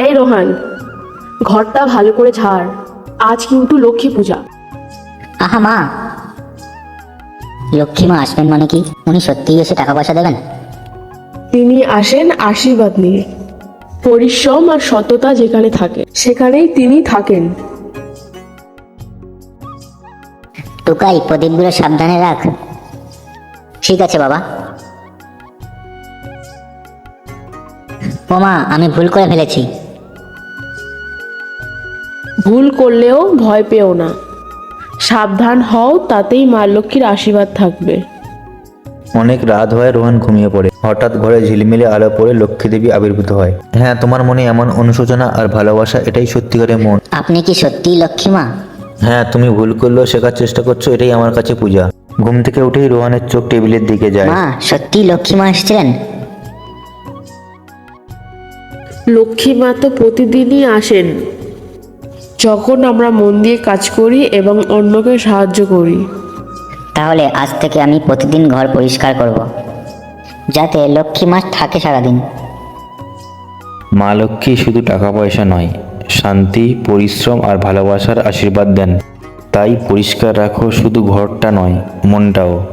এই রোহান, ঘরটা ভালো করে ঝাড়, আজ কিন্তু লক্ষ্মী পূজা। আহা মা, লক্ষ্মী মা আসবেন মানে কি? উনি সত্যিই এসে টাকা পয়সা দেবেন? তিনি আসেন আশীর্বাদ নিয়ে। পরিশ্রম আর সততা যেখানে থাকে সেখানেই তিনি থাকেন। টুকাই, প্রদীপগুলো সাবধানে রাখ। ঠিক আছে বাবা। ও মা, আমি ভুল করে ফেলেছি। ভুল করলেও ভয় পেও না, সাবধান হও, তাতেই মা লক্ষ্মীর আশীর্বাদ থাকবে। অনেক রাত হয়, রোহন ঘুমিয়ে পড়ে। হঠাৎ ঘরে ঝিলমিলে আলো পড়ে লক্ষ্মী দেবী আবির্ভূত হয়। হ্যাঁ, তোমার মনে এমন অনুশোচনা আর ভালোবাসা, এটাই সত্যিকারের মন। আপনি কি সত্যিই লক্ষ্মী মা? হ্যাঁ, তুমি ভুল করলেও শেখার চেষ্টা করছো, এটাই আমার কাছে পূজা। ঘুম থেকে উঠেই রোহানের চোখ টেবিলের দিকে যায়। মা, সত্যিই লক্ষ্মী মা এসেছিলেন? লক্ষ্মী মা তো প্রতিদিনই আসেন, যখন আমরা মন দিয়ে কাজ করি এবং অন্যকে সাহায্য করি। তাহলে আজ থেকে আমি প্রতিদিন ঘর পরিষ্কার করব, যাতে লক্ষ্মী মা থাকে সারাদিন। মা লক্ষ্মী শুধু টাকা পয়সা নয়, শান্তি, পরিশ্রম আর ভালোবাসার আশীর্বাদ দেন। তাই পরিষ্কার রাখো শুধু ঘরটা নয়, মনটাও।